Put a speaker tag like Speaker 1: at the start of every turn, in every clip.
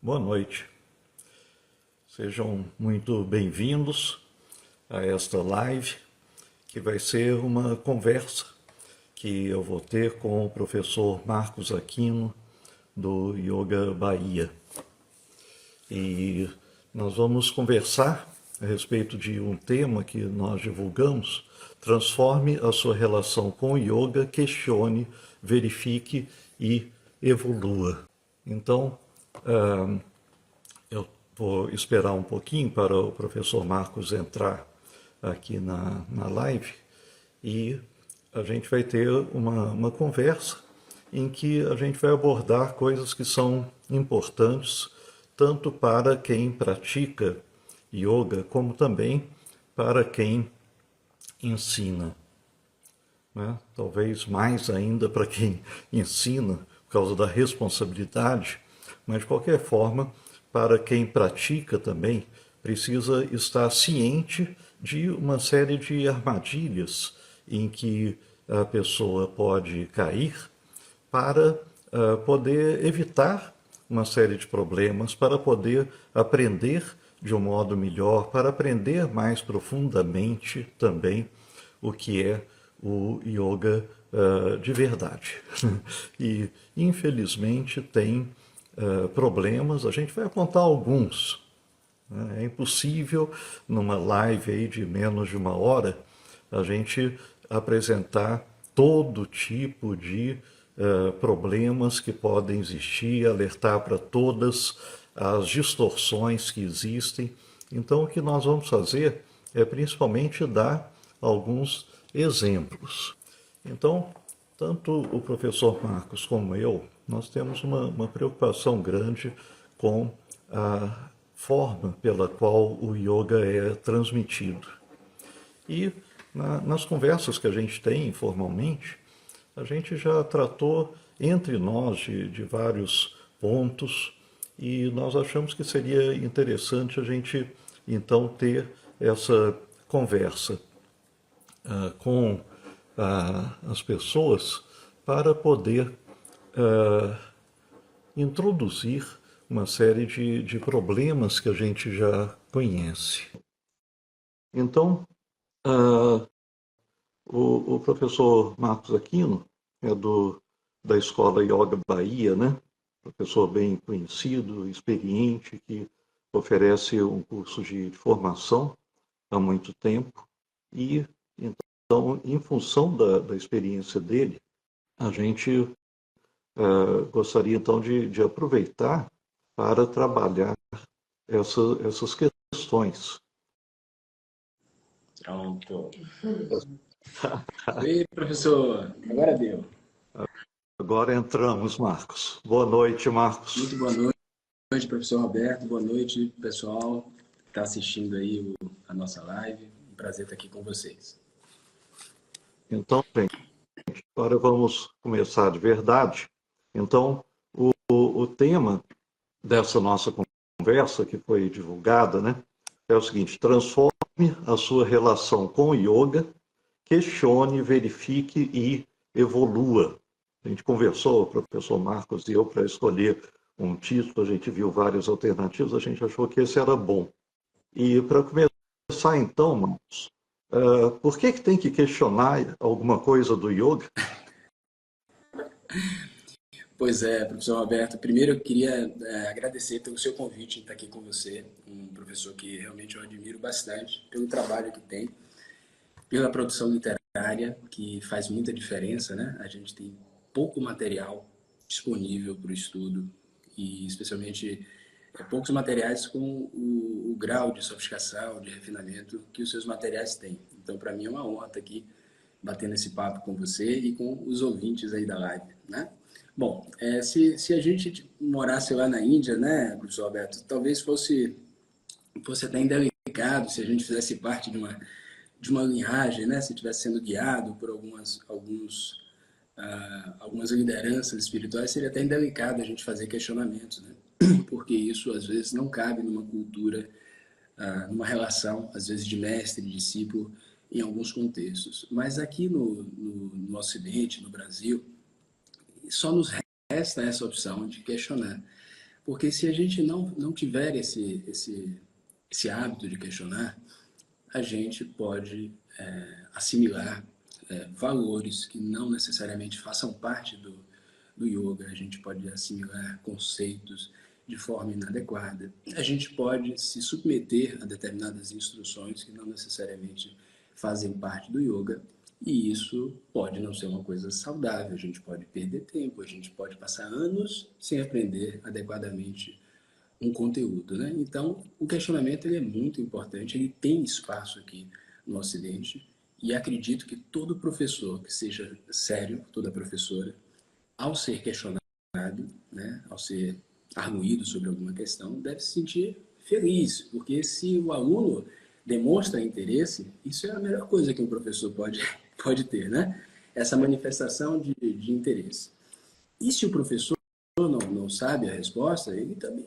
Speaker 1: Boa noite. Sejam muito bem-vindos a esta live, que vai ser uma conversa que eu vou ter com o professor Marcos Aquino, do Yoga Bahia. E nós vamos conversar a respeito de um tema que nós divulgamos: transforme a sua relação com o yoga, questione, verifique e evolua. Então, eu vou esperar um pouquinho para o professor Marcos entrar aqui na live e a gente vai ter uma conversa em que a gente vai abordar coisas que são importantes tanto para quem pratica yoga como também para quem ensina, né? Talvez mais ainda para quem ensina, por causa da responsabilidade, mas de qualquer forma, para quem pratica também, precisa estar ciente de uma série de armadilhas em que a pessoa pode cair para poder evitar uma série de problemas, para poder aprender de um modo melhor, para aprender mais profundamente também o que é o yoga de verdade. E, infelizmente, tem problemas, a gente vai apontar alguns. Né? É impossível, numa live aí de menos de uma hora, a gente apresentar todo tipo de problemas que podem existir, alertar para todas as distorções que existem. Então, o que nós vamos fazer é principalmente dar alguns exemplos. Então, tanto o professor Marcos como eu, nós temos uma preocupação grande com a forma pela qual o yoga é transmitido. E nas conversas que a gente tem informalmente, a gente já tratou entre nós de vários pontos e nós achamos que seria interessante a gente então ter essa conversa com as pessoas para poder introduzir uma série de problemas que a gente já conhece. Então, o professor Marcos Aquino é da Escola Yoga Bahia, né? Professor bem conhecido, experiente, que oferece um curso de formação há muito tempo. E, então, em função da experiência dele, a gente gostaria, então, de aproveitar para trabalhar essas questões.
Speaker 2: Pronto. Oi, professor. Agora deu.
Speaker 1: Agora entramos, Marcos. Boa noite, Marcos.
Speaker 2: Muito boa noite, professor Roberto. Boa noite, pessoal que está assistindo aí a nossa live. Um prazer estar aqui com vocês.
Speaker 1: Então, gente, agora vamos começar de verdade. Então, o tema dessa nossa conversa, que foi divulgada, né, é o seguinte: transforme a sua relação com o yoga, questione, verifique e evolua. A gente conversou, o professor Marcos e eu, para escolher um título, a gente viu várias alternativas, a gente achou que esse era bom. E para começar então, Marcos, por que tem que questionar alguma coisa do yoga?
Speaker 2: Pois é, professor Roberto. Primeiro eu queria agradecer pelo seu convite em estar aqui com você, um professor que realmente eu admiro bastante, pelo trabalho que tem, pela produção literária, que faz muita diferença, né? A gente tem pouco material disponível para o estudo e especialmente poucos materiais com o grau de sofisticação, de refinamento que os seus materiais têm. Então, para mim é uma honra estar aqui batendo esse papo com você e com os ouvintes aí da live, né? Bom, se a gente morasse lá na Índia, né, professor Alberto, talvez fosse até indelicado se a gente fizesse parte de uma linhagem, né, se estivesse sendo guiado por algumas lideranças espirituais, seria até indelicado a gente fazer questionamentos, né? Porque isso às vezes não cabe numa cultura, numa relação, às vezes de mestre e discípulo, em alguns contextos. Mas aqui no Ocidente, no Brasil, só nos resta essa opção de questionar. Porque se a gente não tiver esse hábito de questionar, a gente pode assimilar valores que não necessariamente façam parte do yoga, a gente pode assimilar conceitos de forma inadequada, a gente pode se submeter a determinadas instruções que não necessariamente fazem parte do yoga, e isso pode não ser uma coisa saudável, a gente pode perder tempo, a gente pode passar anos sem aprender adequadamente um conteúdo, né? Então, o questionamento ele é muito importante, ele tem espaço aqui no Ocidente, e acredito que todo professor que seja sério, toda professora, ao ser questionado, né, ao ser arguído sobre alguma questão, deve se sentir feliz, porque se o aluno demonstra interesse, isso é a melhor coisa que um professor pode ter, né? Essa manifestação de interesse. E se o professor não sabe a resposta, ele também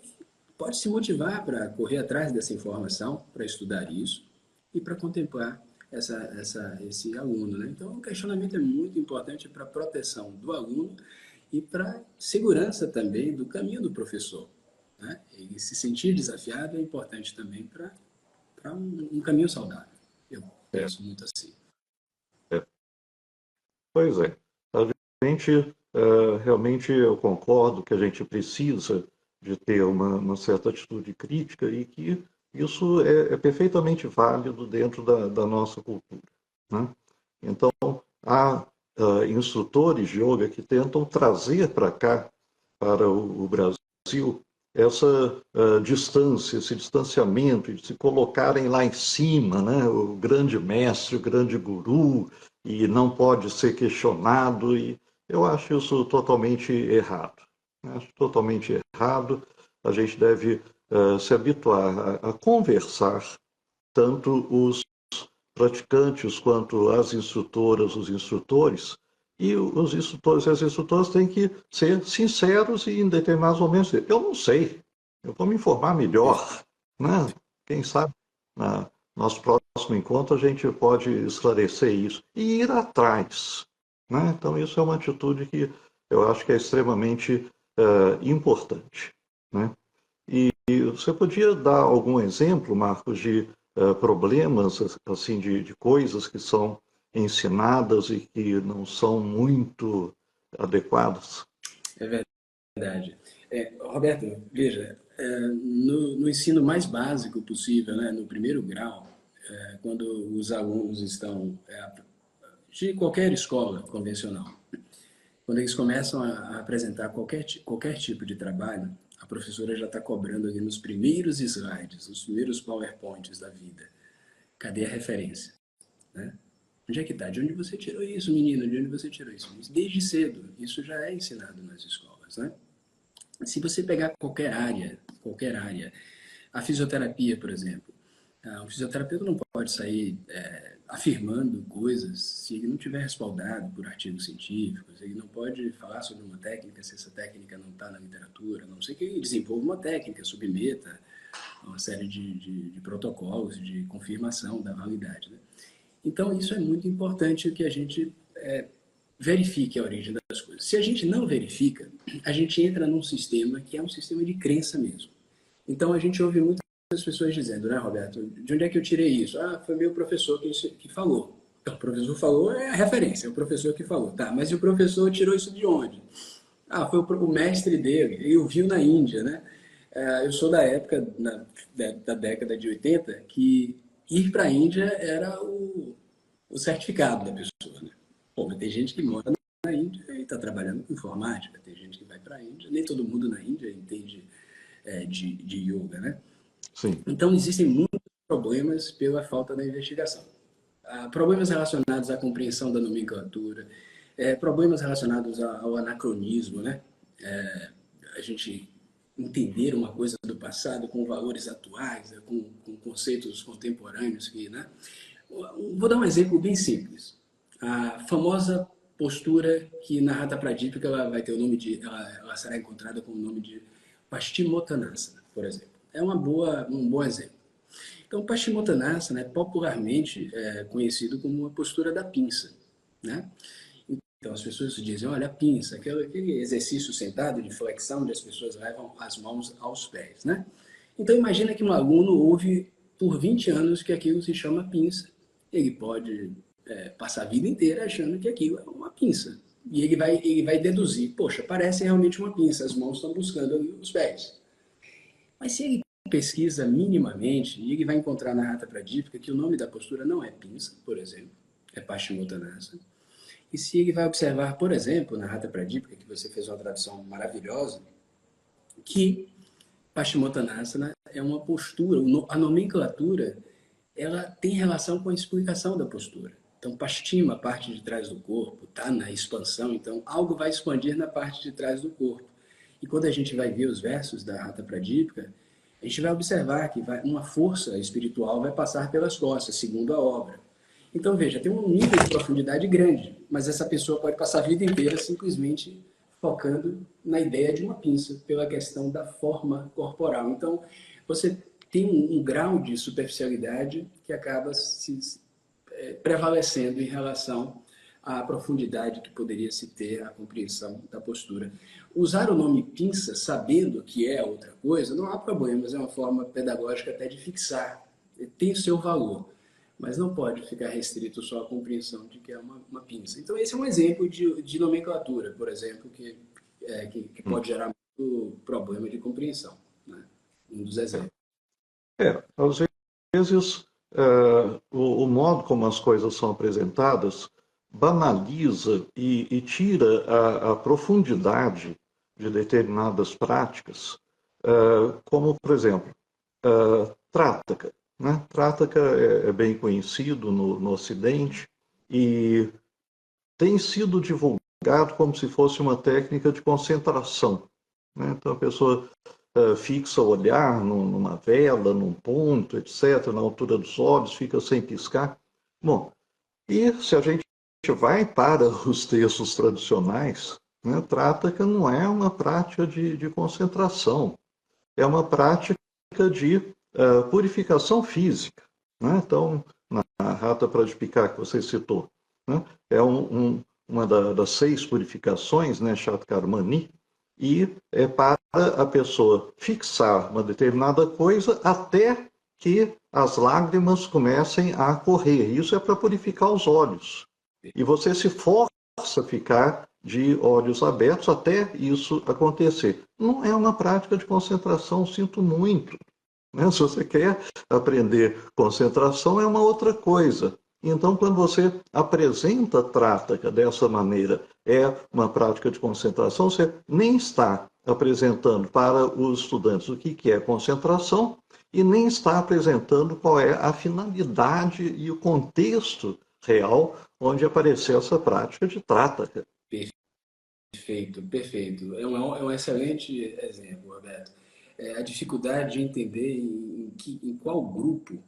Speaker 2: pode se motivar para correr atrás dessa informação, para estudar isso e para contemplar esse aluno. Né? Então, o questionamento é muito importante para a proteção do aluno e para a segurança também do caminho do professor. Né? Ele se sentir desafiado é importante também para um caminho saudável. Eu
Speaker 1: É,
Speaker 2: penso muito assim.
Speaker 1: é. Pois é. A gente, realmente, eu concordo que a gente precisa de ter uma certa atitude crítica e que isso é perfeitamente válido dentro da nossa cultura, né? Então, há instrutores de yoga que tentam trazer para cá, para o Brasil, essa distância, esse distanciamento, de se colocarem lá em cima, né? O grande mestre, o grande guru, e não pode ser questionado, e eu acho isso totalmente errado. Acho totalmente errado. A gente deve se habituar a conversar, tanto os praticantes quanto as instrutoras, os instrutores, e os instrutores e as instrutoras têm que ser sinceros e, em determinados momentos, dizer, eu não sei, eu vou me informar melhor, né? Quem sabe, na nosso próximo encontro, a gente pode esclarecer isso e ir atrás, né? Então, isso é uma atitude que eu acho que é extremamente importante, né? E você podia dar algum exemplo, Marcos, de problemas, assim, de coisas que são ensinadas e que não são muito adequadas?
Speaker 2: É verdade. Roberto, veja, no ensino mais básico possível, né, no primeiro grau, quando os alunos estão de qualquer escola convencional, quando eles começam a apresentar qualquer tipo de trabalho, a professora já está cobrando ali nos primeiros slides, nos primeiros PowerPoints da vida. Cadê a referência? Né? Onde é que está? De onde você tirou isso, menino? De onde você tirou isso? Desde cedo, isso já é ensinado nas escolas, né? Se você pegar qualquer área, a fisioterapia, por exemplo, o fisioterapeuta não pode sair afirmando coisas se ele não tiver respaldado por artigos científicos, ele não pode falar sobre uma técnica se essa técnica não está na literatura, a não ser que ele desenvolva uma técnica, submeta a uma série de protocolos de confirmação da validade. Né? Então, isso é muito importante que a gente verifique a origem das coisas. Se a gente não verifica, a gente entra num sistema que é um sistema de crença mesmo. Então, a gente ouve muitas pessoas dizendo, né, Roberto, de onde é que eu tirei isso? Ah, foi meu professor que falou. Então, o professor falou é a referência, é o professor que falou. Tá, mas e o professor tirou isso de onde? Ah, foi o mestre dele, ele ouviu na Índia, né? Eu sou da época, da década de 80, que ir para a Índia era o certificado da pessoa, né? Pô, mas tem gente que mora na Índia e está trabalhando com informática, tem gente que vai para a Índia, nem todo mundo na Índia entende de yoga, né?
Speaker 1: Sim,
Speaker 2: Então, existem muitos problemas pela falta da investigação. Problemas relacionados à compreensão da nomenclatura, problemas relacionados ao anacronismo, né? A gente entender uma coisa do passado com valores atuais, com conceitos contemporâneos. Né? Vou dar um exemplo bem simples. A famosa postura que na Hatha Pradipika ela vai ter o nome ela será encontrada com o nome de Paschimottanasana, por exemplo. É um bom exemplo. Então, Paschimottanasana é popularmente conhecido como a postura da pinça, né? Então, as pessoas dizem, olha, a pinça, aquele exercício sentado de flexão, onde as pessoas levam as mãos aos pés, né? Então, imagina que um aluno ouve por 20 anos que aquilo se chama pinça. Ele pode passar a vida inteira achando que aquilo é uma pinça. E ele vai deduzir, poxa, parece realmente uma pinça, as mãos estão buscando ali os pés. Mas se ele pesquisa minimamente, ele vai encontrar na Hatha Pradipika que o nome da postura não é pinça, por exemplo, é Paschimottanasana. E se ele vai observar, por exemplo, na Hatha Pradipika, que você fez uma tradução maravilhosa, que Paschimottanasana é uma postura, a nomenclatura, ela tem relação com a explicação da postura. Então, Paschima, a parte de trás do corpo, está na expansão, então algo vai expandir na parte de trás do corpo. E quando a gente vai ver os versos da Hatha Pradipika, a gente vai observar que uma força espiritual vai passar pelas costas, segundo a obra. Então, veja, tem um nível de profundidade grande, mas essa pessoa pode passar a vida inteira simplesmente focando na ideia de uma pinça, pela questão da forma corporal. Então, você tem um grau de superficialidade que acaba prevalecendo em relação à profundidade que poderia se ter a compreensão da postura. Usar o nome pinça, sabendo que é outra coisa, não há problema, mas é uma forma pedagógica até de fixar. Tem o seu valor, mas não pode ficar restrito só à compreensão de que é uma pinça. Então, esse é um exemplo de nomenclatura, por exemplo, que pode gerar muito problema de compreensão. Né? Um dos exemplos.
Speaker 1: Às vezes, o modo como as coisas são apresentadas banaliza e tira a profundidade de determinadas práticas, como, por exemplo, Trataka. Né? Trataka é bem conhecido no Ocidente e tem sido divulgado como se fosse uma técnica de concentração. Né? Então, a pessoa fixa o olhar numa vela, num ponto, etc., na altura dos olhos, fica sem piscar. Bom, e se a gente vai para os textos tradicionais, né, Trataka não é uma prática de concentração, é uma prática de purificação física. Né? Então, na Hatha Pradipika que você citou, né, é uma das 6 purificações, né, Shatkarmani, e é para a pessoa fixar uma determinada coisa até que as lágrimas comecem a correr. Isso é para purificar os olhos. E você se força a ficar de olhos abertos até isso acontecer. Não é uma prática de concentração, sinto muito. Né? Se você quer aprender concentração, é uma outra coisa. Então, quando você apresenta Trataka dessa maneira, é uma prática de concentração, você nem está apresentando para os estudantes o que é concentração e nem está apresentando qual é a finalidade e o contexto real onde apareceu essa prática de Trataka.
Speaker 2: Perfeito, perfeito. É um excelente exemplo, Roberto. A dificuldade de entender em qual grupo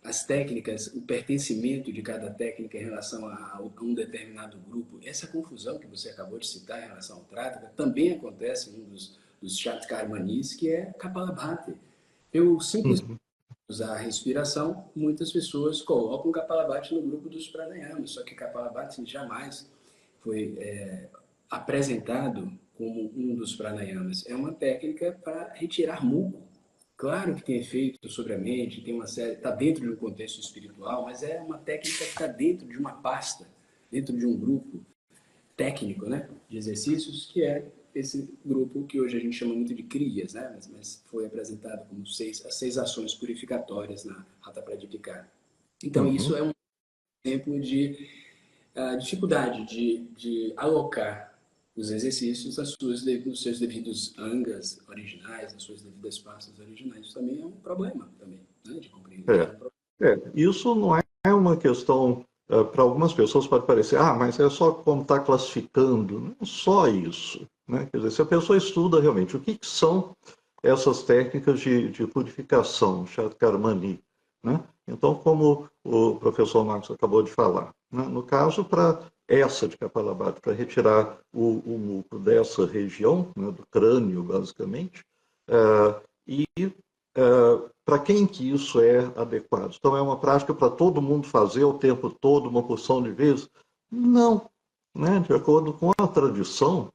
Speaker 2: as técnicas, o pertencimento de cada técnica em relação a um determinado grupo, essa confusão que você acabou de citar em relação ao Trataka, também acontece em um dos Shatkarmanis, que é Kapalabhati. Eu simplesmente
Speaker 1: Uhum.
Speaker 2: usar a respiração, muitas pessoas colocam Kapalabhati no grupo dos pranayamas, só que Kapalabhati jamais foi apresentado como um dos pranayamas. É uma técnica para retirar muco. Claro que tem efeito sobre a mente, tem uma série, está dentro de um contexto espiritual, mas é uma técnica que está dentro de uma pasta, dentro de um grupo técnico, né, de exercícios, que é esse grupo que hoje a gente chama muito de kriyas, né, mas foi apresentado como as 6 ações purificatórias na Hatha Pradipika. Então, isso
Speaker 1: Uhum.
Speaker 2: é um exemplo de dificuldade de alocar os exercícios nos seus devidos angas originais, nas suas devidas pastas originais. Isso também é um problema também, né, de compreender.
Speaker 1: Isso não é uma questão, para algumas pessoas pode parecer, mas é só como está classificando. Não é só isso. Né? Quer dizer, se a pessoa estuda realmente o que são essas técnicas de purificação, Shatkarmani, né? Então, como o professor Marcos acabou de falar, né? No caso, para essa de Kapalabhati, para retirar o muco dessa região, né, do crânio, basicamente, e para quem que isso é adequado? Então, é uma prática para todo mundo fazer o tempo todo, uma porção de vezes? Não. né, de acordo com a tradição,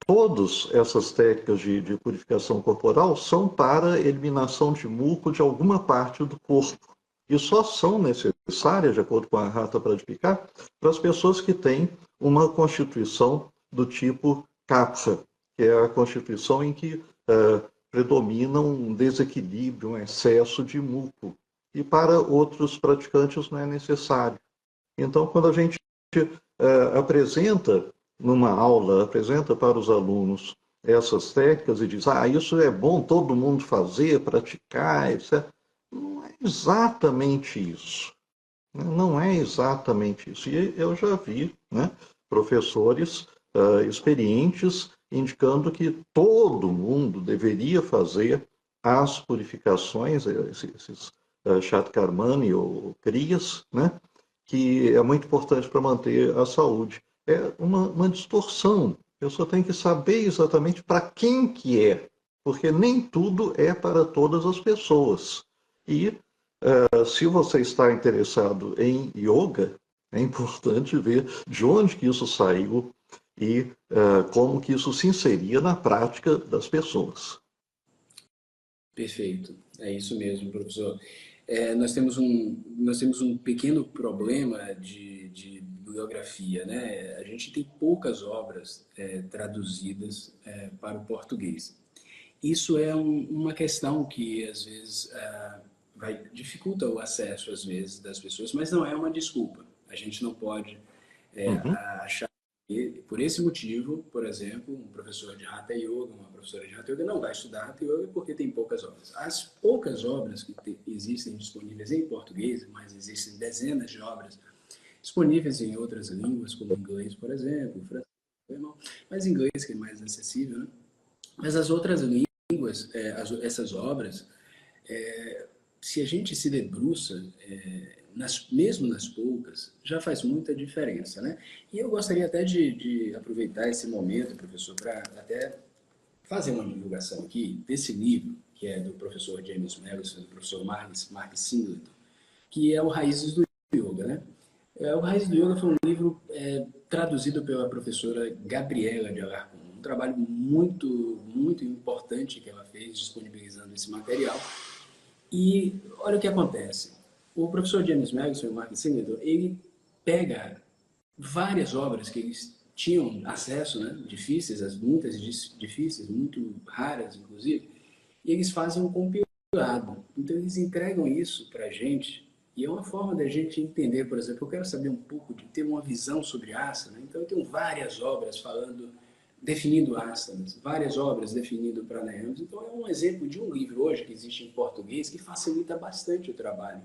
Speaker 1: todas essas técnicas de purificação corporal são para eliminação de muco de alguma parte do corpo. E só são necessárias, de acordo com a Hatha Pradipika, para as pessoas que têm uma constituição do tipo Kapha, que é a constituição em que predomina um desequilíbrio, um excesso de muco. E para outros praticantes não é necessário. Então, quando a gente apresenta numa aula, apresenta para os alunos essas técnicas e diz, isso é bom todo mundo fazer, praticar, etc. Não é exatamente isso. Não é exatamente isso. E eu já vi, né, professores experientes indicando que todo mundo deveria fazer as purificações, esses Shatkarmani ou Kriyas, né, que é muito importante para manter a saúde. É uma distorção. A pessoa tem que saber exatamente para quem que é, porque nem tudo é para todas as pessoas. E se você está interessado em yoga, é importante ver de onde que isso saiu e como que isso se inseria na prática das pessoas.
Speaker 2: Perfeito, é isso mesmo, professor. Nós temos um pequeno problema de bibliografia, né? A gente tem poucas obras traduzidas para o português. Isso é uma questão que às vezes dificulta o acesso às vezes das pessoas, mas não é uma desculpa. A gente não pode
Speaker 1: Uhum.
Speaker 2: achar que, por esse motivo, por exemplo, um professor de Hatha Yoga, uma professora de Hatha Yoga não vai estudar Hatha Yoga porque tem poucas obras. As poucas obras que existem disponíveis em português, mas existem dezenas de obras disponíveis em outras línguas, como inglês, por exemplo, francês, mas inglês que é mais acessível, né? Mas as outras línguas, essas obras, se a gente se debruça, mesmo nas poucas, já faz muita diferença, né? E eu gostaria até de aproveitar esse momento, professor, para até fazer uma divulgação aqui desse livro, que é do professor James Madison, do professor Mark Singleton, que é o Raízes do Yoga, né? O Raízes do Yoga foi um livro traduzido pela professora Gabriela de Alarcon, um trabalho muito importante que ela fez disponibilizando esse material. E olha o que acontece. O professor James Madison e o Mark Singleton, ele pega várias obras que eles tinham acesso, né, difíceis, muitas difíceis, muito raras, inclusive, e eles fazem um compilado. Então, eles entregam isso para a gente, e é uma forma da gente entender, por exemplo, eu quero saber um pouco, de ter uma visão sobre asana, então eu tenho várias obras falando, definindo asanas, várias obras definindo pranayamas. Então, é um exemplo de um livro hoje que existe em português que facilita bastante o trabalho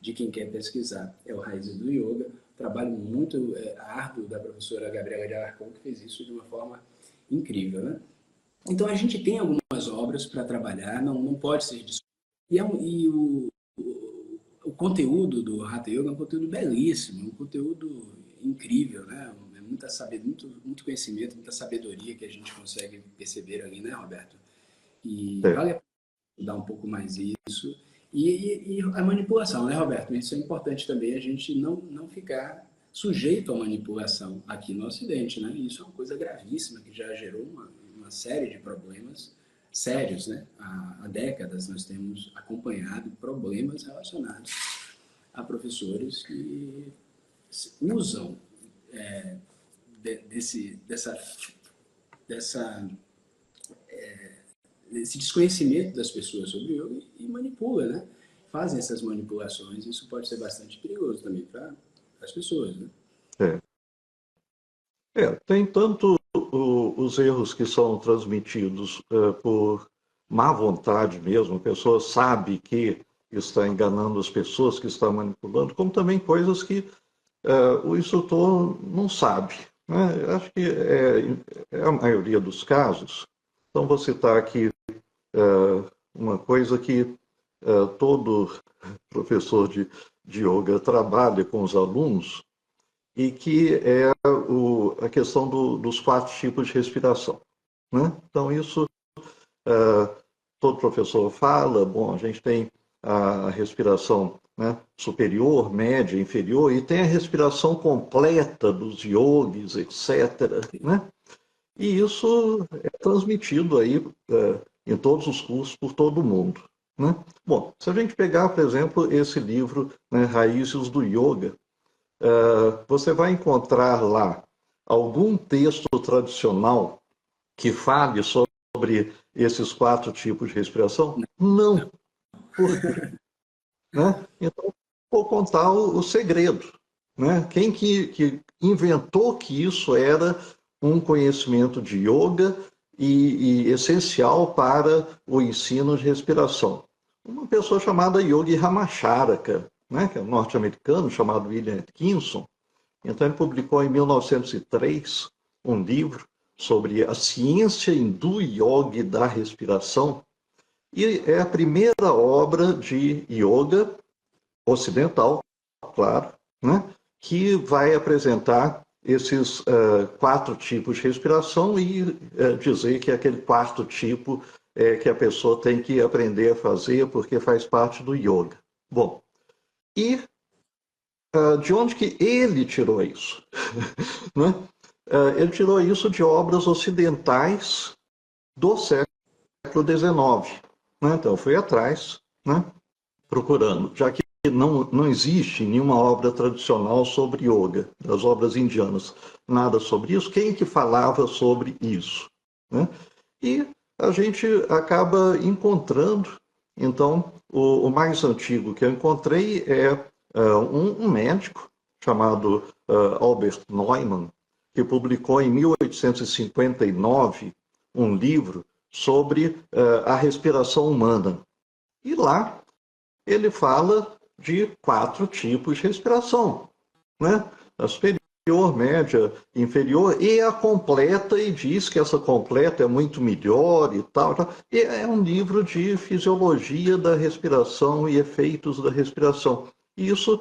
Speaker 2: de quem quer pesquisar. É o Raízes do Yoga, trabalho muito árduo da professora Gabriela de Alarcon, que fez isso de uma forma incrível, né? Então, a gente tem algumas obras para trabalhar, não pode ser discutido. E o conteúdo do Hatha Yoga é um conteúdo belíssimo, um conteúdo incrível, né? É muito conhecimento, muita sabedoria que a gente consegue perceber ali, né, Roberto? E
Speaker 1: É.
Speaker 2: vale a pena estudar um pouco mais isso. E a manipulação, né, Roberto? Isso é importante também, a gente não ficar sujeito à manipulação aqui no Ocidente, né? Isso é uma coisa gravíssima que já gerou uma série de problemas sérios, né? Há décadas nós temos acompanhado problemas relacionados a professores que usam dessa esse desconhecimento das pessoas sobre o yoga e manipula, né? Fazem essas manipulações. Isso pode ser bastante perigoso também para as pessoas, né?
Speaker 1: É. Tem tanto os erros que são transmitidos por má vontade mesmo, a pessoa sabe que está enganando as pessoas, que está manipulando, como também coisas que o instrutor não sabe. Né? Acho que é a maioria dos casos. Então, vou citar aqui uma coisa que todo professor de yoga trabalha com os alunos, e que é a questão dos 4 tipos de respiração. Né? Então, isso todo professor fala. Bom, a gente tem a respiração né? Superior, média, inferior, e tem a respiração completa dos yogis, etc., né? E isso é transmitido aí em todos os cursos por todo mundo, né? Bom, se a gente pegar, por exemplo, esse livro, né, Raízes do Yoga, você vai encontrar lá algum texto tradicional que fale sobre esses 4 tipos de respiração? Não. Por quê? Né? Então, vou contar o segredo. Né? Quem que inventou que isso era um conhecimento de yoga e essencial para o ensino de respiração? Uma pessoa chamada Yogi Ramacharaka, né? Que é um norte-americano chamado William Atkinson. Então, ele publicou em 1903 um livro sobre a ciência hindu yoga da respiração, e é a primeira obra de yoga ocidental, claro, né, que vai apresentar esses 4 tipos de respiração e dizer que aquele 4º tipo é que a pessoa tem que aprender a fazer porque faz parte do yoga. Bom, e de onde que ele tirou isso? Né? Ele tirou isso de obras ocidentais do século XIX. Né? Então, fui atrás, né, procurando, já que não existe nenhuma obra tradicional sobre yoga, das obras indianas, nada sobre isso. Quem que falava sobre isso? Né? E a gente acaba encontrando, então, o mais antigo que eu encontrei é um médico chamado Albert Neumann, que publicou em 1859 um livro sobre a respiração humana. E lá ele fala de 4 tipos de respiração, né? A superior, média, inferior e a completa, e diz que essa completa é muito melhor e tal. E é um livro de fisiologia da respiração e efeitos da respiração. Isso,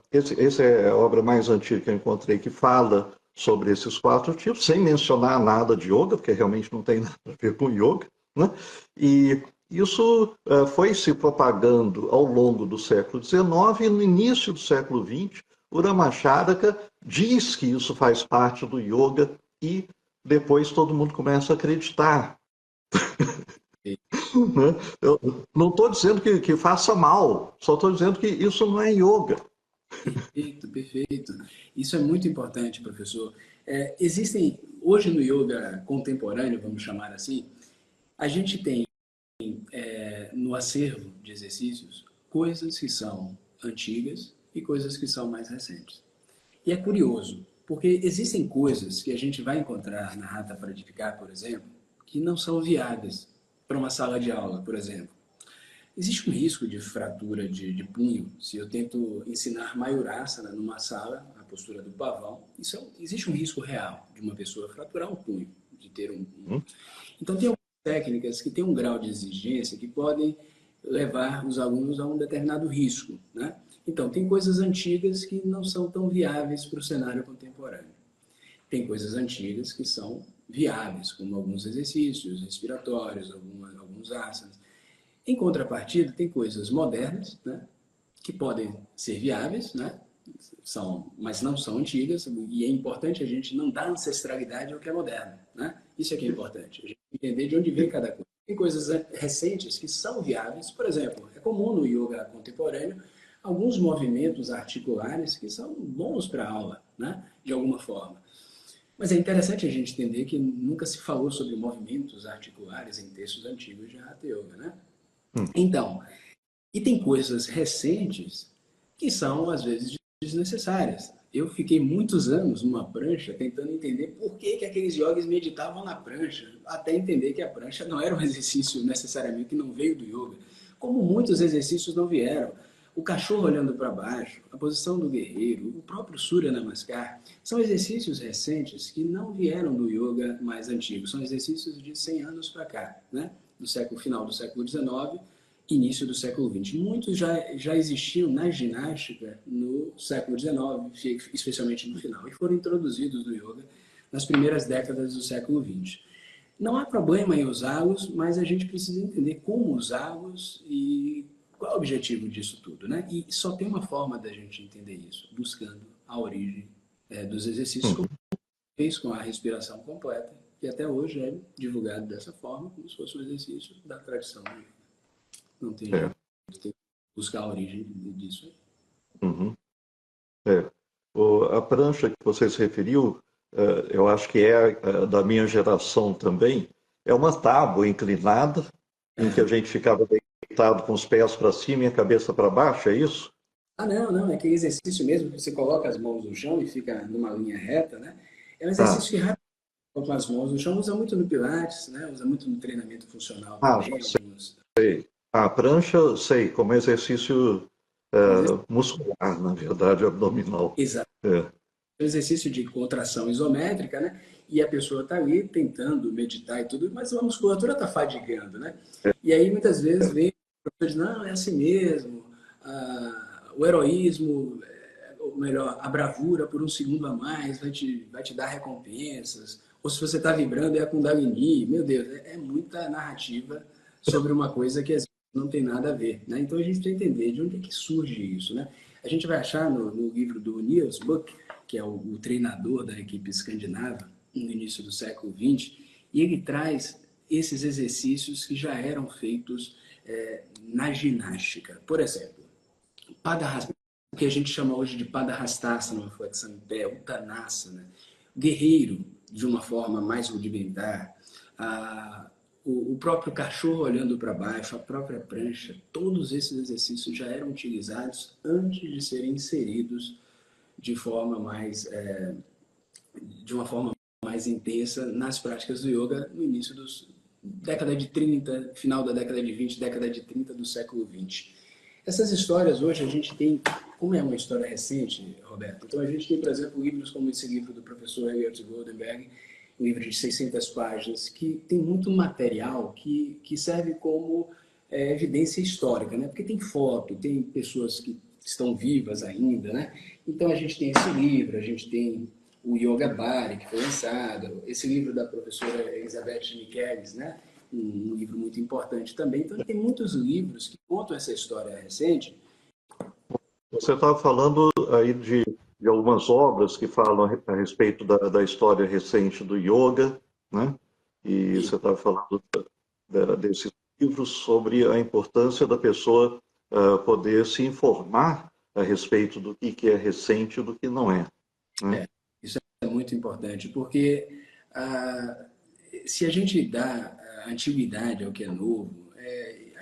Speaker 1: essa é a obra mais antiga que eu encontrei que fala sobre esses 4 tipos, sem mencionar nada de yoga, porque realmente não tem nada a ver com yoga, né? E isso foi se propagando ao longo do século XIX, e no início do século XX, o Ramacharaka diz que isso faz parte do yoga e depois todo mundo começa a acreditar. Né? Eu não estou dizendo que faça mal, só estou dizendo que isso não é yoga.
Speaker 2: Perfeito, perfeito. Isso é muito importante, professor. Existem, hoje no yoga contemporâneo, vamos chamar assim, a gente tem no acervo de exercícios coisas que são antigas e coisas que são mais recentes. E é curioso, porque existem coisas que a gente vai encontrar na Hatha Pradipika, por exemplo, que não são viáveis para uma sala de aula, por exemplo. Existe um risco de fratura de punho se eu tento ensinar Mayurasana numa sala, a postura do pavão. Existe um risco real de uma pessoa fraturar um punho, de ter Então, tem algumas técnicas que têm um grau de exigência que podem levar os alunos a um determinado risco, né? Então, tem coisas antigas que não são tão viáveis para o cenário contemporâneo. Tem coisas antigas que são viáveis, como alguns exercícios respiratórios, alguns asanas. Em contrapartida, tem coisas modernas, né, que podem ser viáveis, né, mas não são antigas, e é importante a gente não dar ancestralidade ao que é moderno. Né? Isso é que é importante, a gente entender de onde vem cada coisa. Tem coisas recentes que são viáveis, por exemplo, é comum no yoga contemporâneo alguns movimentos articulares que são bons para a aula, né, de alguma forma. Mas é interessante a gente entender que nunca se falou sobre movimentos articulares em textos antigos de Hatha Yoga, né? Então, e tem coisas recentes que são, às vezes, desnecessárias. Eu fiquei muitos anos numa prancha tentando entender por que aqueles yogis meditavam na prancha, até entender que a prancha não era um exercício necessariamente que não veio do yoga, como muitos exercícios não vieram. O cachorro olhando para baixo, a posição do guerreiro, o próprio Surya Namaskar, são exercícios recentes que não vieram do yoga mais antigo, são exercícios de 100 anos para cá, né? Do final do século XIX, início do século XX. Muitos já existiam na ginástica no século XIX, especialmente no final, e foram introduzidos no yoga nas primeiras décadas do século XX. Não há problema em usá-los, mas a gente precisa entender como usá-los e objetivo disso tudo, né? E só tem uma forma da gente entender isso, buscando a origem dos exercícios, como
Speaker 1: Uhum.
Speaker 2: fez com a respiração completa, que até hoje é divulgado dessa forma, como se fosse um exercício da tradição. Não tem
Speaker 1: É.
Speaker 2: jeito, tem que buscar a origem disso aí.
Speaker 1: Uhum. É. A prancha que você se referiu, eu acho que da minha geração também, é uma tábua inclinada, em que a gente ficava deitado com os pés para cima e a cabeça para baixo, é isso?
Speaker 2: Ah, não, não, é aquele exercício mesmo que você coloca as mãos no chão e fica numa linha reta, né? É um
Speaker 1: Ah,
Speaker 2: exercício que rápido com as mãos no chão usa muito no Pilates, né? Usa muito no treinamento funcional
Speaker 1: ah,
Speaker 2: também, alguns.
Speaker 1: sei. A prancha, sei, como exercício muscular, na verdade, abdominal.
Speaker 2: Exato.
Speaker 1: É.
Speaker 2: É um exercício de contração isométrica, né? E a pessoa está ali tentando meditar e tudo, mas a musculatura está fadigando, né? E aí muitas vezes vem o professor diz, não, é assim mesmo, o heroísmo, ou melhor, a bravura por um segundo a mais vai te dar recompensas. Ou se você está vibrando é a Kundalini. Meu Deus, é muita narrativa sobre uma coisa que às vezes não tem nada a ver, né? Então a gente precisa entender de onde é que surge isso, né? A gente vai achar no livro do Niels Buck, que é o treinador da equipe escandinava no início do século XX, e ele traz esses exercícios que já eram feitos na ginástica. Por exemplo, o que a gente chama hoje de Padarastasana, uma flexão em pé, Uttanasana, guerreiro, de uma forma mais rudimentar, o próprio cachorro olhando para baixo, a própria prancha, todos esses exercícios já eram utilizados antes de serem inseridos de forma mais de uma forma mais intensa nas práticas do yoga no início dos década de 30, final da década de 20, década de 30 do século 20. Essas histórias hoje a gente tem, como é uma história recente, Roberto, então a gente tem, por exemplo, livros como esse livro do professor Elliot Goldenberg, um livro de 600 páginas, que tem muito material que serve como evidência histórica, né? Porque tem foto, tem pessoas que estão vivas ainda, né? Então a gente tem esse livro, a gente tem o Yoga Bari, que foi lançado, esse livro da professora Elizabeth Michelis, né? Um livro muito importante também. Então tem muitos livros que contam essa história recente.
Speaker 1: Você estava falando aí de algumas obras que falam a respeito da história recente do yoga, né? E
Speaker 2: E
Speaker 1: você estava falando desses livros sobre a importância da pessoa poder se informar a respeito do que é recente e do que não é, né?
Speaker 2: isso é muito importante, porque se a gente dá antiguidade ao que é novo,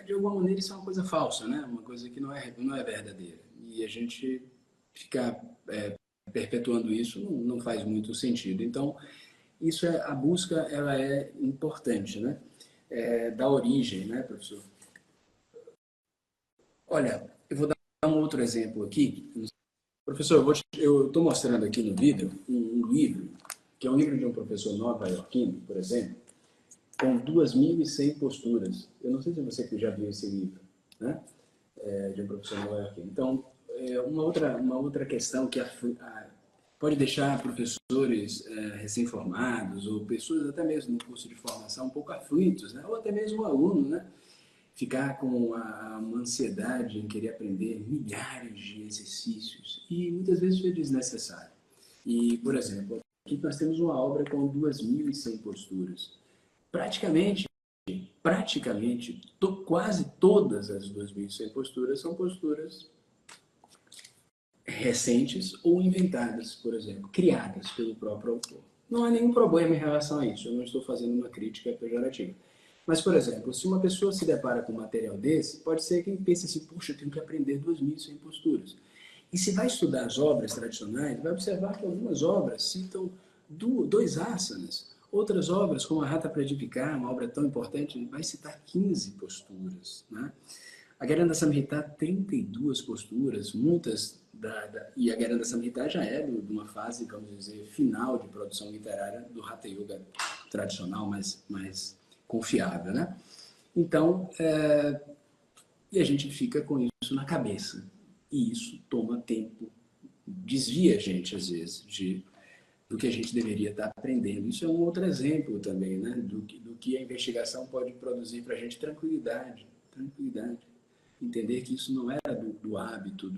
Speaker 2: de alguma maneira isso é uma coisa falsa, né? Uma coisa que não é verdadeira. E a gente ficar perpetuando isso não faz muito sentido. Então, a busca, ela é importante, né? Da origem, né, professor? Olha, eu vou dar um outro exemplo aqui. Professor, eu estou mostrando aqui no vídeo um livro, que é um livro de um professor nova-iorquino, por exemplo, com 2.100 posturas. Eu não sei se você já viu esse livro, né? De um professor nova-iorquino. Então, uma outra questão que pode deixar professores recém-formados ou pessoas até mesmo no curso de formação um pouco aflitos, né? Ou até mesmo um aluno, né? Ficar com uma ansiedade em querer aprender milhares de exercícios e muitas vezes foi desnecessário. E, por exemplo, aqui nós temos uma obra com 2.100 posturas. Praticamente, quase todas as 2.100 posturas são posturas recentes ou inventadas, por exemplo, criadas pelo próprio autor. Não há nenhum problema em relação a isso, eu não estou fazendo uma crítica pejorativa. Mas, por exemplo, se uma pessoa se depara com um material desse, pode ser que ele pense assim, puxa, eu tenho que aprender 2.100 posturas. E se vai estudar as obras tradicionais, vai observar que algumas obras citam dois asanas. Outras obras, como a Hatha Pradipika, uma obra tão importante, vai citar 15 posturas. Né? A Garanda Samhita, 32 posturas, muitas e a Garanda Samhita já é de uma fase, vamos dizer, final de produção literária do Hatha Yoga tradicional, mais confiável, né? Então, e a gente fica com isso na cabeça. E isso toma tempo, desvia a gente, às vezes, do que a gente deveria estar aprendendo. Isso é um outro exemplo também, né? Do que a investigação pode produzir para a gente tranquilidade. Tranquilidade. entender que isso não era do hábito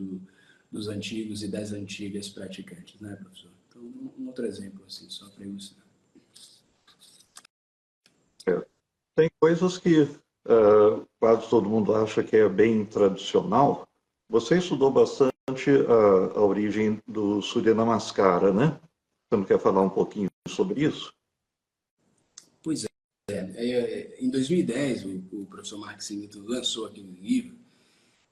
Speaker 2: dos antigos e das antigas praticantes, né, professor? Então, um outro exemplo, assim, só para ilustrar.
Speaker 1: Tem coisas que quase todo mundo acha que é bem tradicional. Você estudou bastante a origem do Surya Namaskara, né? Você não quer falar um pouquinho sobre isso?
Speaker 2: Pois em 2010, o professor Mark Singleton lançou aquele livro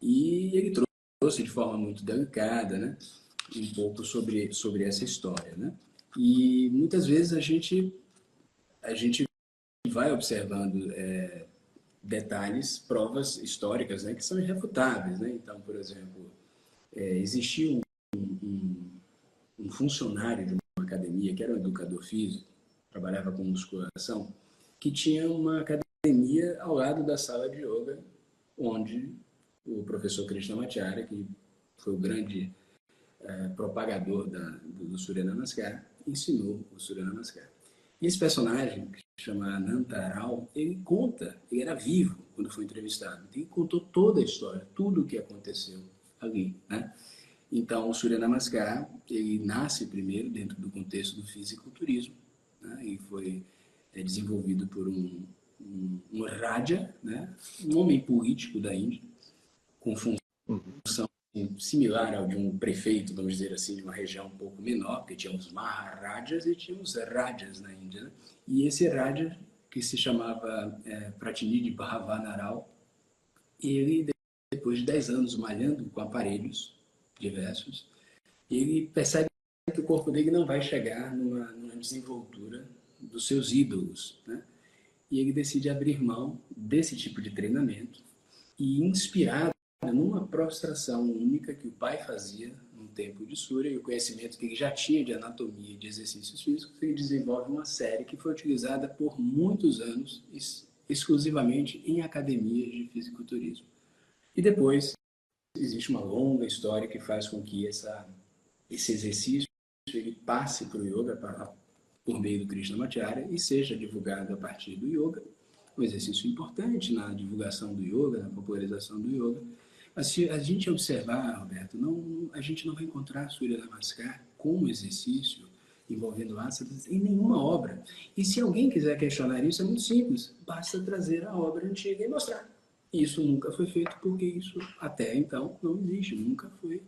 Speaker 2: e ele trouxe de forma muito delicada, né, um pouco sobre essa história, né? E muitas vezes a gente vai observando detalhes, provas históricas, né, que são irrefutáveis, né? Então, por exemplo, existiu um funcionário de uma academia que era um educador físico, trabalhava com musculação, que tinha uma academia ao lado da sala de yoga, onde o professor Krishnamacharya, que foi o grande propagador do Surya Namaskar, ensinou o Surya Namaskar. E esse personagem, que se chama Anantarao, ele era vivo quando foi entrevistado, ele contou toda a história, tudo o que aconteceu ali, né? Então, o Surya Namaskar, ele nasce primeiro dentro do contexto do fisiculturismo, né? E foi desenvolvido por um Raja, né? Um homem político da Índia, com função
Speaker 1: Uhum.
Speaker 2: similar ao de um prefeito, vamos dizer assim, de uma região um pouco menor, porque tinha os Maharajas e tinha os Rajas na Índia, né? E esse Raja, que se chamava Pratinidi Bhavanarao, ele, depois de 10 anos malhando com aparelhos diversos, ele percebe que o corpo dele não vai chegar numa desenvoltura dos seus ídolos, né? E ele decide abrir mão desse tipo de treinamento e, inspirado numa prostração única que o pai fazia no tempo de Surya e o conhecimento que ele já tinha de anatomia e de exercícios físicos, ele desenvolve uma série que foi utilizada por muitos anos exclusivamente em academias de fisiculturismo. E depois existe uma longa história que faz com que esse exercício ele passe para o yoga por meio do Krishnamacharya e seja divulgado a partir do yoga, um exercício importante na divulgação do yoga, na popularização do yoga. Mas se a gente observar, Roberto, a gente não vai encontrar Surya Namaskar como exercício envolvendo asanas em nenhuma obra. E se alguém quiser questionar isso, é muito simples. Basta trazer a obra antiga e mostrar. Isso nunca foi feito porque isso, até então, não existe. Nunca foi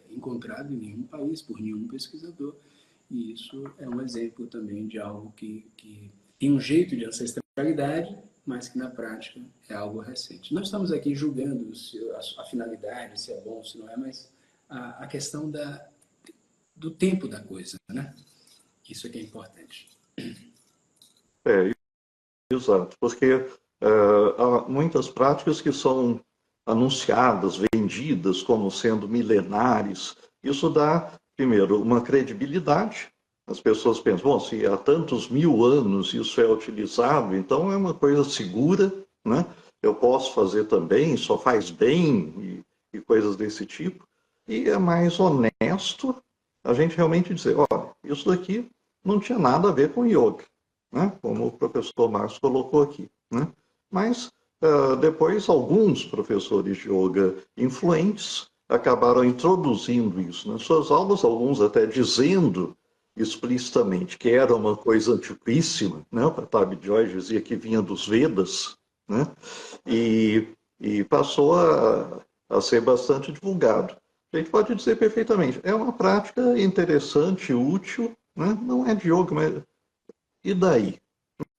Speaker 2: encontrado em nenhum país, por nenhum pesquisador. E isso é um exemplo também de algo que tem um jeito de ancestralidade, mas que na prática é algo recente. Não estamos aqui julgando a finalidade, se é bom, se não é, mas a questão do tempo da coisa, né? Isso é que é importante.
Speaker 1: É, exato, porque há muitas práticas que são anunciadas, vendidas como sendo milenares. Isso dá, primeiro, uma credibilidade. As pessoas pensam, bom, se há tantos mil anos isso é utilizado, então é uma coisa segura, né? Eu posso fazer também, só faz bem e coisas desse tipo. E é mais honesto a gente realmente dizer, olha, isso daqui não tinha nada a ver com yoga, né? Como o professor Márcio colocou aqui, né? Mas depois alguns professores de yoga influentes acabaram introduzindo isso nas suas aulas, alguns até dizendo explicitamente que era uma coisa antiquíssima, né? O Patabi Joy dizia que vinha dos Vedas, né? E, e passou a ser bastante divulgado. A gente pode dizer perfeitamente, é uma prática interessante, útil, né? Não é de yoga, mas e daí?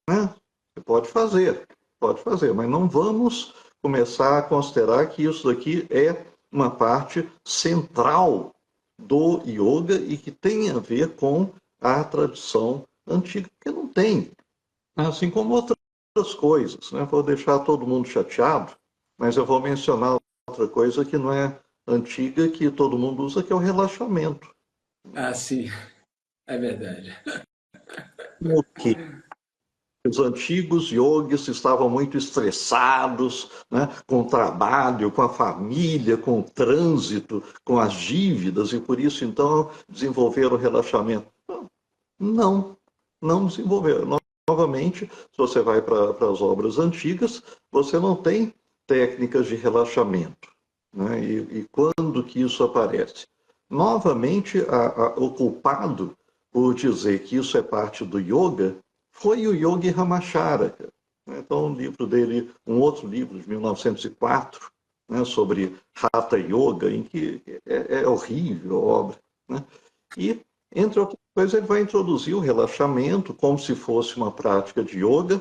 Speaker 1: Né? Você pode fazer, mas não vamos começar a considerar que isso daqui é uma parte central do yoga e que tem a ver com a tradição antiga, porque não tem. Assim como outras coisas. Né? Vou deixar todo mundo chateado, mas eu vou mencionar outra coisa que não é antiga, que todo mundo usa, que é o relaxamento.
Speaker 2: Ah, sim, é verdade.
Speaker 1: O que os antigos yogis estavam muito estressados, né, com o trabalho, com a família, com o trânsito, com as dívidas, e por isso então desenvolveram o relaxamento. Não, não desenvolveram. Novamente, se você vai para as obras antigas, você não tem técnicas de relaxamento, né? E quando que isso aparece? Novamente, o culpado por dizer que isso é parte do yoga foi o Yogi Ramacharaka. Então, um livro dele, um outro livro de 1904, né, sobre Hatha Yoga, em que é horrível a obra, né? E, entre outras coisas, ele vai introduzir o relaxamento como se fosse uma prática de yoga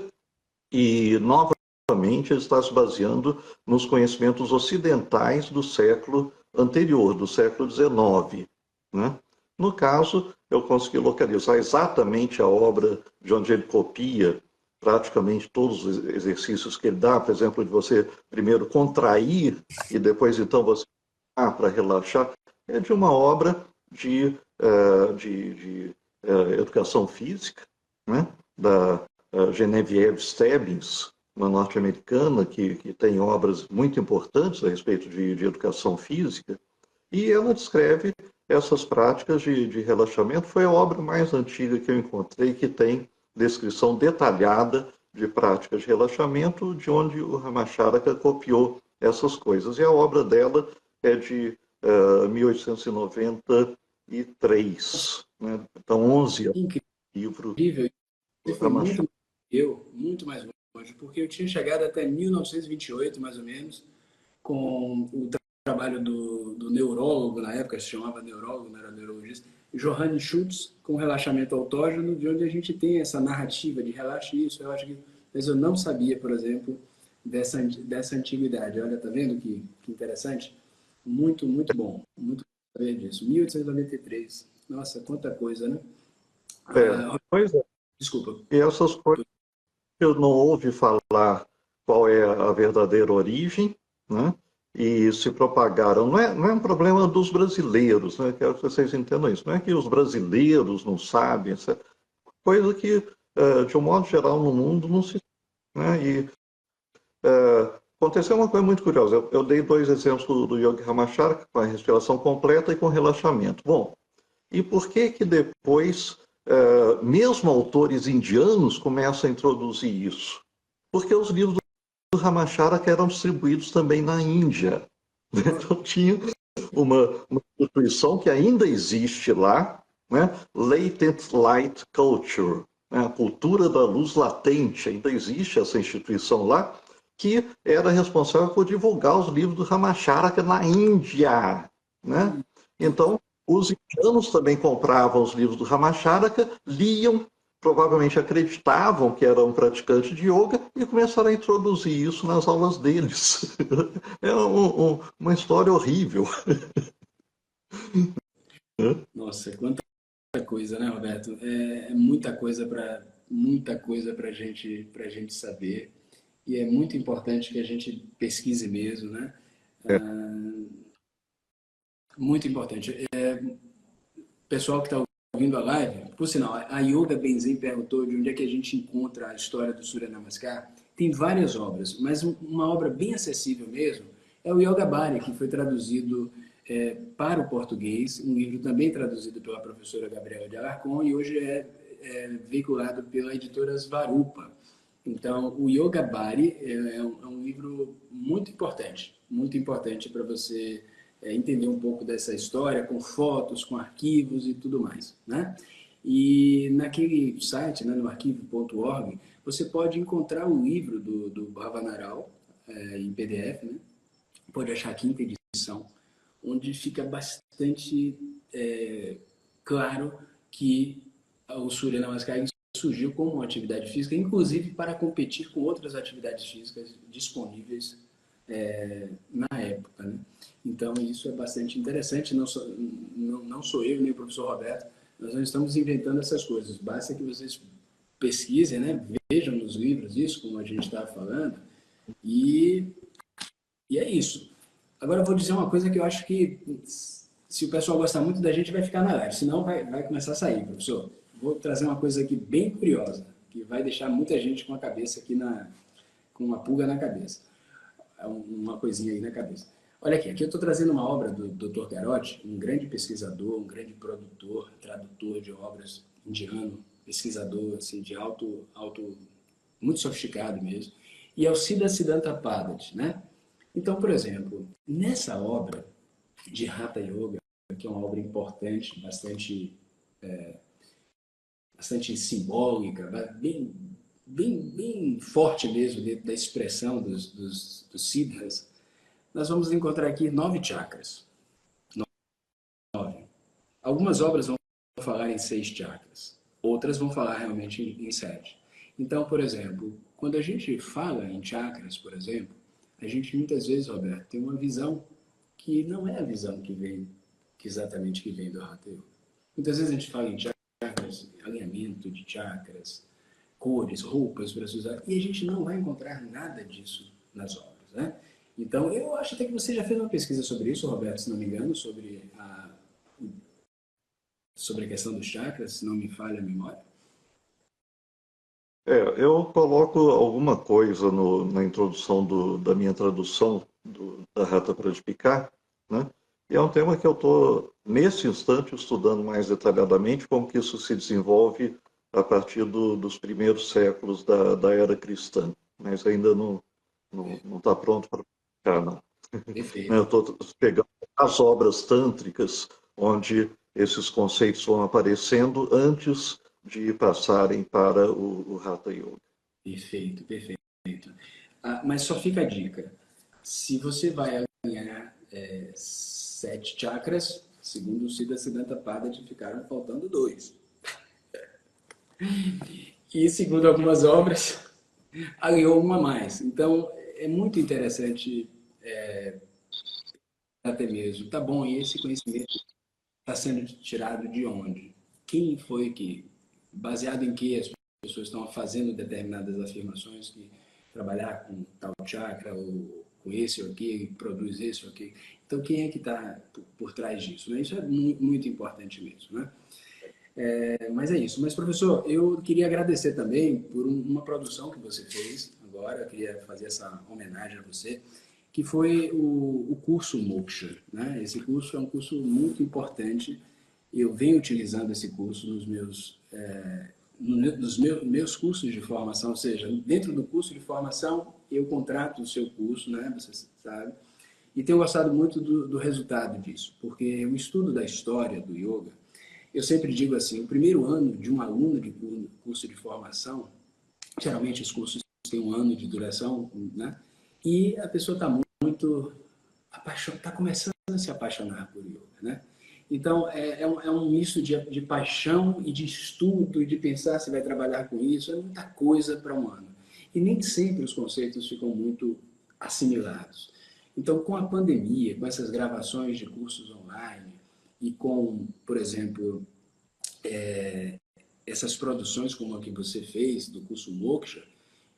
Speaker 1: e, novamente, ele está se baseando nos conhecimentos ocidentais do século anterior, do século XIX, né? No caso, eu consegui localizar exatamente a obra de onde ele copia praticamente todos os exercícios que ele dá, por exemplo, de você primeiro contrair e depois então você para relaxar, é de uma obra de educação física, né? Da Genevieve Stebbins, uma norte-americana que tem obras muito importantes a respeito de educação física, e ela descreve essas práticas de relaxamento. Foi a obra mais antiga que eu encontrei que tem descrição detalhada de práticas de relaxamento, de onde o Ramacharaka copiou essas coisas. E a obra dela é de 1893, né? Então 11 anos, livro
Speaker 2: Incrível.
Speaker 1: do
Speaker 2: Você foi
Speaker 1: Ramacharaka.
Speaker 2: muito mais longe, porque eu tinha chegado até 1928, mais ou menos, com o trabalho do neurólogo, na época se chamava neurólogo, não era neurologista, Johann Schultz, com relaxamento autógeno, de onde a gente tem essa narrativa de relaxe isso, relaxe aquilo. Mas eu não sabia, por exemplo, dessa antiguidade. Olha, tá vendo que interessante? Muito, muito bom. Muito bom saber disso. 1893. Nossa, quanta coisa, né? Ah,
Speaker 1: Pois é.
Speaker 2: desculpa.
Speaker 1: E essas coisas eu não ouvi falar qual é a verdadeira origem, né? E se propagaram. Não é um problema dos brasileiros, né? Quero que vocês entendam isso. Não é que os brasileiros não sabem, essa coisa que, de um modo geral, no mundo não se. Né? E aconteceu uma coisa muito curiosa. Eu dei dois exemplos do Yogi Ramacharaka, com a respiração completa e com relaxamento. Bom, e por que que depois, mesmo autores indianos começam a introduzir isso? Porque os livros do Ramacharaka eram distribuídos também na Índia. Então tinha uma instituição que ainda existe lá, né? Latent Light Culture, né? A cultura da luz latente, ainda existe essa instituição lá, que era responsável por divulgar os livros do Ramacharaka na Índia, né? Então, os indianos também compravam os livros do Ramacharaka, liam, provavelmente acreditavam que era um praticante de yoga e começaram a introduzir isso nas aulas deles. É uma história horrível.
Speaker 2: Nossa, quanta coisa, né, Roberto? É muita coisa para gente saber e é muito importante que a gente pesquise mesmo, né? Muito importante. Pessoal que está ouvindo a live, por sinal, a Yoga Benzen perguntou de onde é que a gente encontra a história do Surya Namaskar. Tem várias obras, mas uma obra bem acessível mesmo é o Yoga Bharia, que foi traduzido para o português, um livro também traduzido pela professora Gabriela de Alarcon e hoje é veiculado pela editora Svarupa. Então, o Yoga Bharia é um livro muito importante para você entender um pouco dessa história, com fotos, com arquivos e tudo mais, né? E naquele site, né, no arquivo.org, você pode encontrar o livro do Bhavanaral em PDF, né? Pode achar a quinta edição, onde fica bastante claro que o Surya Namaskar surgiu como uma atividade física, inclusive para competir com outras atividades físicas disponíveis na época. Né? Então, isso é bastante interessante. Não sou eu nem o professor Roberto, nós não estamos inventando essas coisas. Basta que vocês pesquisem, né? Vejam nos livros isso, como a gente estava falando, e é isso. Agora eu vou dizer uma coisa que eu acho que, se o pessoal gostar muito da gente, vai ficar na live. Senão vai começar a sair, professor. Vou trazer uma coisa aqui bem curiosa, que vai deixar muita gente com a cabeça aqui com uma pulga na cabeça. Uma coisinha aí na cabeça. Olha aqui eu estou trazendo uma obra do Dr. Garotti, um grande pesquisador, um grande produtor, tradutor de obras indiano, pesquisador assim, de alto, muito sofisticado mesmo. E é o Siddha Siddhanta Padat, né? Então, por exemplo, nessa obra de Hatha Yoga, que é uma obra importante, bastante simbólica, bem forte mesmo dentro da expressão dos siddhas, nós vamos encontrar aqui 9 chakras. 9. Algumas obras vão falar em 6 chakras, outras vão falar realmente em 7. Então, por exemplo, quando a gente fala em chakras, por exemplo, a gente muitas vezes, Roberto, tem uma visão que não é a visão que vem do Hatha Yoga. Muitas vezes a gente fala em chakras, alinhamento de chakras, cores, roupas para se usar, e a gente não vai encontrar nada disso nas obras, né? Então, eu acho até que você já fez uma pesquisa sobre isso, Roberto, se não me engano, sobre a questão dos chakras, se não me falha a memória.
Speaker 1: Eu coloco alguma coisa na introdução da minha tradução da Rata Pradipika, né? E é um tema que eu estou, nesse instante, estudando mais detalhadamente, como que isso se desenvolve a partir dos primeiros séculos da era cristã. Mas ainda não está pronto para publicar, não. Eu
Speaker 2: Perfeito.
Speaker 1: estou pegando as obras tântricas, onde esses conceitos vão aparecendo antes de passarem para o Hatha Yoga.
Speaker 2: Perfeito, perfeito. Mas só fica a dica. Se você vai alinhar 7 chakras, segundo o Siddha Siddhanta Pada, ficaram faltando 2. E segundo algumas obras, alinhou uma a mais. Então, é muito interessante até mesmo. Tá bom, e esse conhecimento está sendo tirado de onde? Quem foi que, baseado em que as pessoas estão fazendo determinadas afirmações que trabalhar com tal chakra ou com esse ou aquele, produz esse ou aquele. Então, quem é que está por trás disso? Né? Isso é muito importante mesmo. Né? Mas é isso. Mas, professor, eu queria agradecer também por uma produção que você fez agora. Eu queria fazer essa homenagem a você, que foi o curso Moksha. Né? Esse curso é um curso muito importante. Eu venho utilizando esse curso nos meus cursos de formação, ou seja, dentro do curso de formação, eu contrato o seu curso, né? Você sabe. E tenho gostado muito do resultado disso, porque o estudo da história do yoga, eu sempre digo assim, o primeiro ano de um aluno de curso de formação, geralmente os cursos têm 1 ano de duração, né? E a pessoa está muito apaixonada, está começando a se apaixonar por yoga, né? Então, é um misto de paixão e de estudo e de pensar se vai trabalhar com isso. É muita coisa para 1 ano. E nem sempre os conceitos ficam muito assimilados. Então, com a pandemia, com essas gravações de cursos online e com, por exemplo, essas produções como a que você fez do curso Moksha,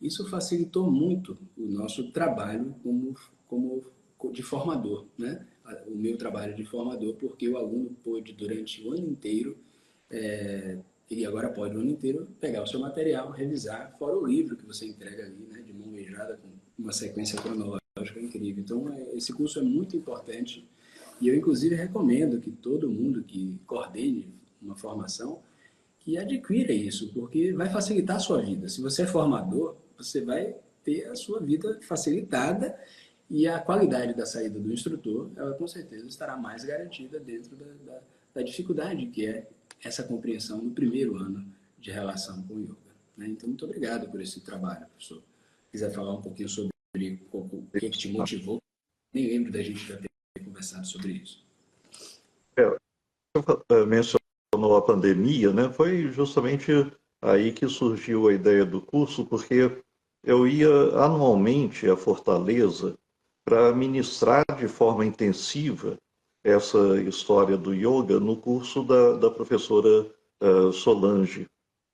Speaker 2: isso facilitou muito o nosso trabalho como de formador, né? O meu trabalho de formador, porque o aluno pôde, durante o ano inteiro, ele agora pode o ano inteiro pegar o seu material, revisar, fora o livro que você entrega ali, né, de mão beijada, com uma sequência cronológica incrível. Então, esse curso é muito importante e eu, inclusive, recomendo que todo mundo que coordene uma formação que adquira isso, porque vai facilitar a sua vida. Se você é formador, você vai ter a sua vida facilitada e a qualidade da saída do instrutor, ela com certeza estará mais garantida dentro da dificuldade que é essa compreensão no primeiro ano de relação com o yoga. Né? Então, muito obrigado por esse trabalho, professor. Se quiser falar um pouquinho sobre o que te motivou, nem lembro da gente já ter conversado sobre isso.
Speaker 1: Mencionou a pandemia, né? Foi justamente aí que surgiu a ideia do curso, porque eu ia anualmente a Fortaleza para ministrar de forma intensiva essa história do yoga no curso da professora Solange,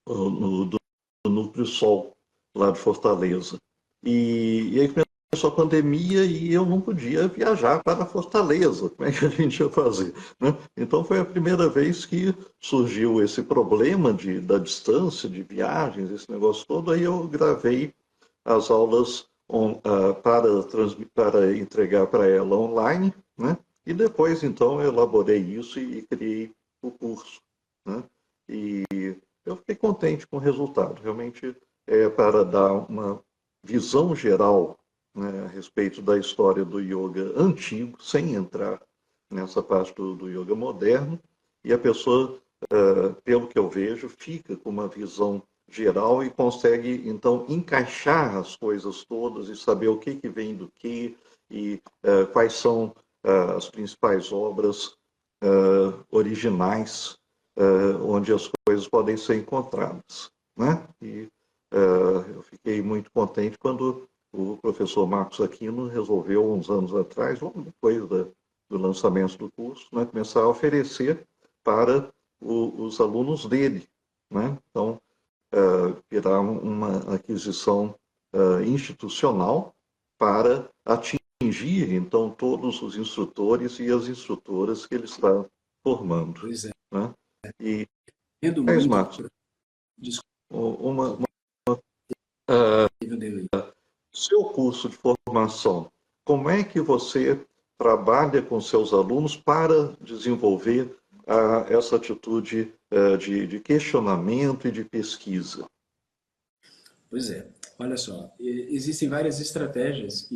Speaker 1: do Núcleo Sol, lá de Fortaleza. E aí começou a pandemia e eu não podia viajar para Fortaleza. Como é que a gente ia fazer? Né? Então foi a primeira vez que surgiu esse problema da distância, de viagens, esse negócio todo. Aí eu gravei as aulas para entregar para ela online, né? E depois, então, eu elaborei isso e criei o curso, né? E eu fiquei contente com o resultado. Realmente é para dar uma visão geral né, a respeito da história do yoga antigo, sem entrar nessa parte do yoga moderno, e a pessoa, pelo que eu vejo, fica com uma visão geral e consegue, então, encaixar as coisas todas e saber o que vem do que e quais são as principais obras originais onde as coisas podem ser encontradas, né? E eu fiquei muito contente quando o professor Marcos Aquino resolveu, uns anos atrás, logo depois do lançamento do curso, né, começar a oferecer para os alunos dele, né? Então, virar uma aquisição institucional para atingir, então, todos os instrutores e as instrutoras que ele está formando,
Speaker 2: Pois é.
Speaker 1: né? E,
Speaker 2: Recomendo muito.
Speaker 1: Marcos,
Speaker 2: Desculpa,
Speaker 1: uma,
Speaker 2: Vanderlei.
Speaker 1: seu curso de formação, como é que você trabalha com seus alunos para desenvolver essa atitude de questionamento e de pesquisa?
Speaker 2: Pois é. Olha só, existem várias estratégias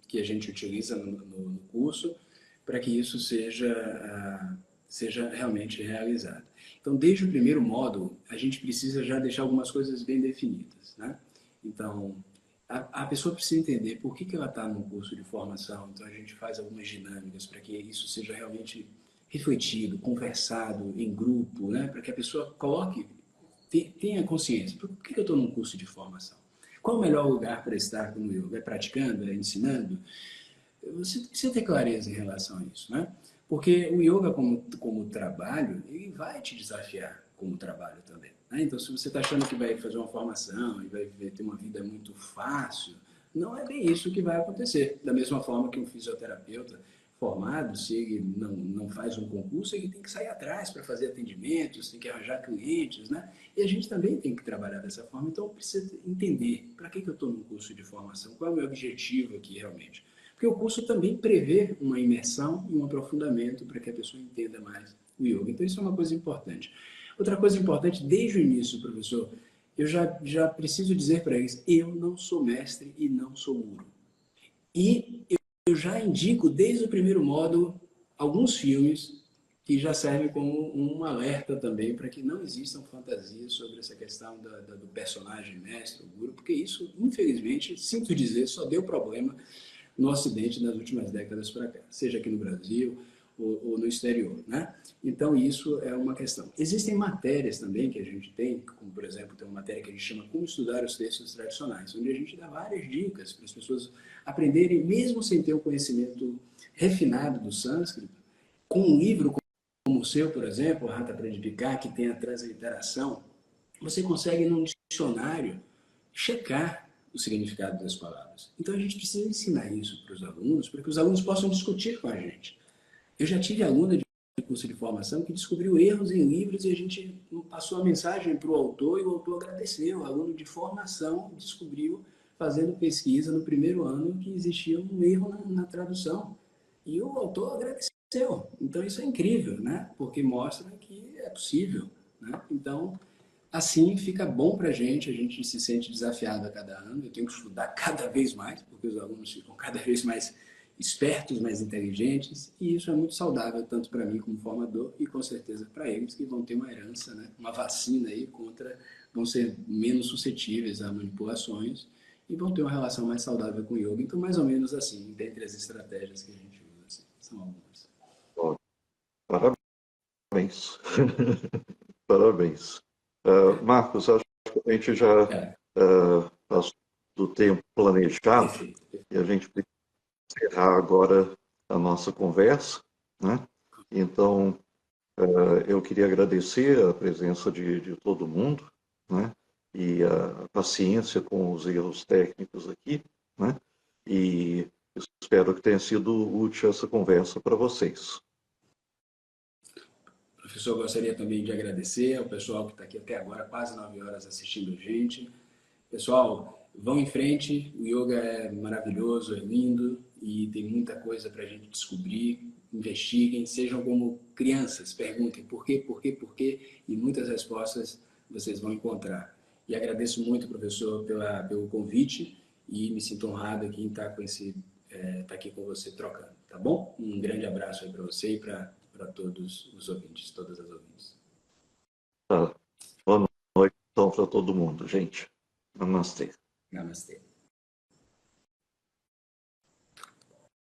Speaker 2: que a gente utiliza no curso para que isso seja realmente realizado. Então, desde o primeiro módulo, a gente precisa já deixar algumas coisas bem definidas, né? Então, a pessoa precisa entender por que ela está no curso de formação. Então, a gente faz algumas dinâmicas para que isso seja realmente refletido, conversado em grupo, né? Para que a pessoa tenha consciência. Por que eu estou num curso de formação? Qual o melhor lugar para estar no yoga? É praticando? É ensinando? Você precisa ter clareza em relação a isso, né? Porque o yoga como trabalho, ele vai te desafiar como trabalho também. Né? Então, se você está achando que vai fazer uma formação e vai ter uma vida muito fácil, não é bem isso que vai acontecer. Da mesma forma que um fisioterapeuta formado, se ele não faz um concurso, ele tem que sair atrás para fazer atendimentos, tem que arranjar clientes, né? E a gente também tem que trabalhar dessa forma. Então, precisa entender para que eu estou num curso de formação, qual é o meu objetivo aqui realmente. Porque o curso também prevê uma imersão e um aprofundamento para que a pessoa entenda mais o yoga. Então, isso é uma coisa importante. Outra coisa importante, desde o início, professor, eu já preciso dizer para eles, eu não sou mestre e não sou guru. E eu já indico, desde o primeiro módulo, alguns filmes que já servem como um alerta também para que não existam fantasias sobre essa questão do personagem mestre ou guru, porque isso, infelizmente, sinto dizer, só deu problema no Ocidente nas últimas décadas para cá, seja aqui no Brasil ou no exterior, né? Então, isso é uma questão. Existem matérias também que a gente tem, como, por exemplo, tem uma matéria que a gente chama Como Estudar os Textos Tradicionais, onde a gente dá várias dicas para as pessoas aprenderem, mesmo sem ter um conhecimento refinado do sânscrito, com um livro como o seu, por exemplo, Hatha Pradipika, que tem a transliteração, você consegue, num dicionário, checar o significado das palavras. Então, a gente precisa ensinar isso para os alunos, para que os alunos possam discutir com a gente. Eu já tive aluna de curso de formação que descobriu erros em livros e a gente passou a mensagem para o autor e o autor agradeceu. O aluno de formação descobriu, fazendo pesquisa no primeiro ano, que existia um erro na tradução. E o autor agradeceu. Então, isso é incrível, né? Porque mostra que é possível. Né? Então, assim fica bom para a gente se sente desafiado a cada ano. Eu tenho que estudar cada vez mais, porque os alunos ficam cada vez mais espertos, mais inteligentes, e isso é muito saudável, tanto para mim como formador, e com certeza para eles, que vão ter uma herança, né? Uma vacina aí contra, vão ser menos suscetíveis a manipulações e vão ter uma relação mais saudável com o yoga. Então, mais ou menos assim, dentre as estratégias que a gente usa, assim, são algumas.
Speaker 1: Bom, parabéns. Parabéns. Marcos, acho que a gente já
Speaker 2: É,
Speaker 1: passou do tempo planejado
Speaker 2: perfeito, perfeito.
Speaker 1: e a gente precisa encerrar agora a nossa conversa, né? Então, eu queria agradecer a presença de todo mundo, né? E a paciência com os erros técnicos aqui, né? E espero que tenha sido útil essa conversa para vocês.
Speaker 2: Professor, gostaria também de agradecer ao pessoal que está aqui até agora, quase 9 horas assistindo a gente. Pessoal, vão em frente, o yoga é maravilhoso, é lindo e tem muita coisa para a gente descobrir. Investiguem, sejam como crianças, perguntem por quê, e muitas respostas vocês vão encontrar. E agradeço muito, professor, pelo convite e me sinto honrado aqui em estar tá aqui com você trocando, tá bom? Um grande abraço aí para você e para todos os ouvintes, todas as ouvintes.
Speaker 1: Tá. Boa noite, então, para todo mundo, gente. Namastê.
Speaker 2: Namastê.